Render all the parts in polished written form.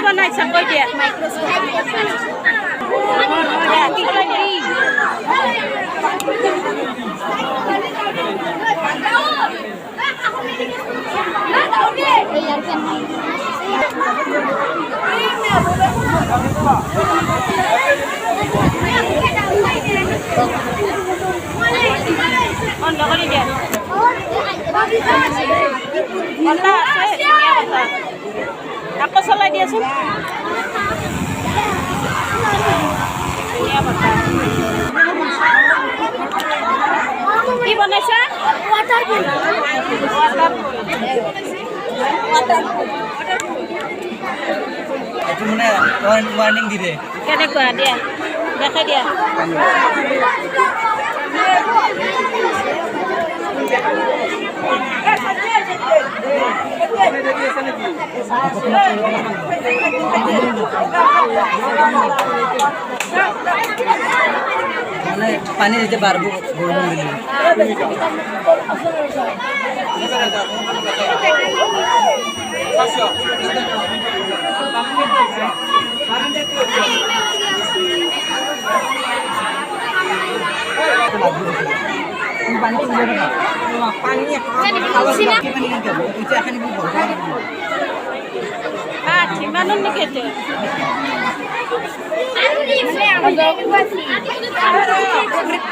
বনাইছা কৈ দিয়া বন্ধ কৰি দিয়া বন্ধা আছে ধুনীয়া কথা আকৌ চলাই দিয়াচোন ধুনীয়া কথা কি বনাইছা এইটো মানে ৱাৰ্নিং দি দে কেনেকুৱা দিয়া দেখাই দিয়া মানে পানী যেতিয়া বাঢ়িব গৰম দিলে ইমানো নেকি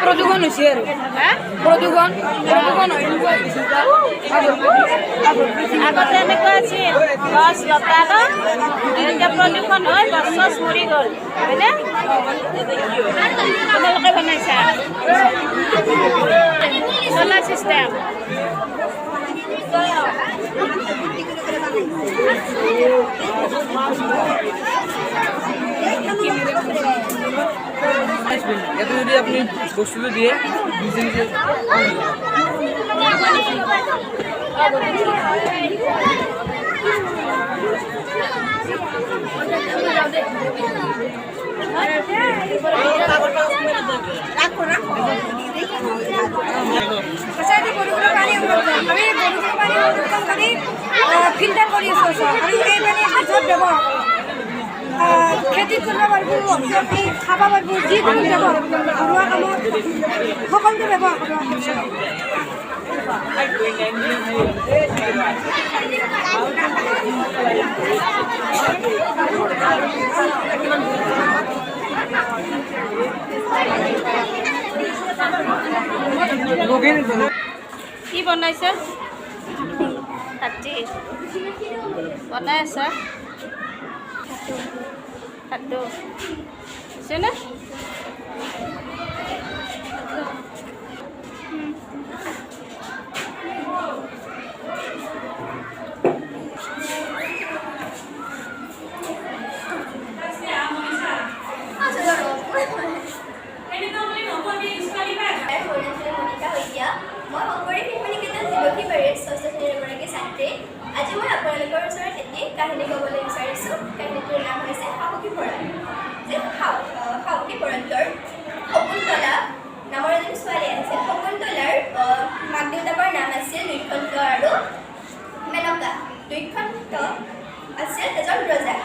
প্ৰদূষণ হৈছে আৰু প্ৰদূষণ আগতে এনেকুৱা আছিল গছ লতা ন এতিয়া প্ৰদূষণ হৈ গছ চছ মৰি গ'ল হয়নে তোমালোকে বনাইছা চলাৰ চিষ্টেম ইয়াতে যদি আপুনি বস্তুটো দিয়ে নিজে নিজে ফিল্টাৰ কৰি আছোঁ আৰু এই পানী হাতত ব্যৱহাৰ খেতি কৰিব পাৰিব খাব পাৰিব যিকোনো ব্যৱহাৰ ঘৰুৱা কামত সকলোতে ব্যৱহাৰ কৰিব কি বনাইছা বনাই আছা খাদ্য আছেনে আজি মই আপোনালোকৰ ওচৰত এটি কাহিনী ক'বলৈ বিচাৰিছোঁ। কাহিনীটোৰ নাম হৈছে সাহসী ভঁৰাল। যে সাহসী ভঁৰালটোৰ শকুন্তলা নামৰ এজনী ছোৱালী আছিল। শকুন্তলাৰ মাক দেউতাকৰ নাম আছিল দুষ্যন্ত আৰু মেনকা। দুষ্যন্ত আছিল এজন ৰজা।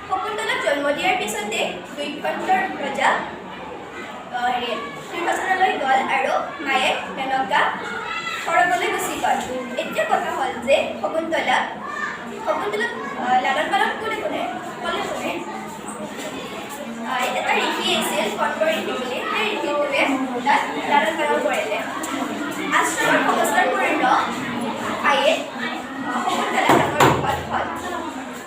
শকুন্তলাক জন্ম দিয়াৰ পিছতে দুষ্যন্তৰ ৰজা সিংহাসনলৈ গ'ল আৰু মায়ে মেনকা সৰগলৈ গুচি গ'ল। এতিয়া কথা হ'ল যে শকুন্তলাক লালন পালন কোনে এটা ঋষি আছিল কণ্ঠ ঋষি বুলি। সেই ঋষিটোৱে তাক লালন পালন কৰিলে। আশ্ৰমৰ সংস্কাৰপূৰ্ণ আয়ে শকুন্তলা ডাঙৰ দীঘল হ'ল।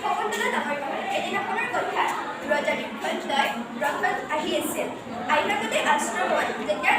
শকুন্তলা ডাঙৰ দীঘল এদিনাখনৰ কথা ৰজা দুষ্যন্তই ৰথত আহি আছিল। আহি থাকোঁতে আশ্ৰমত যেতিয়া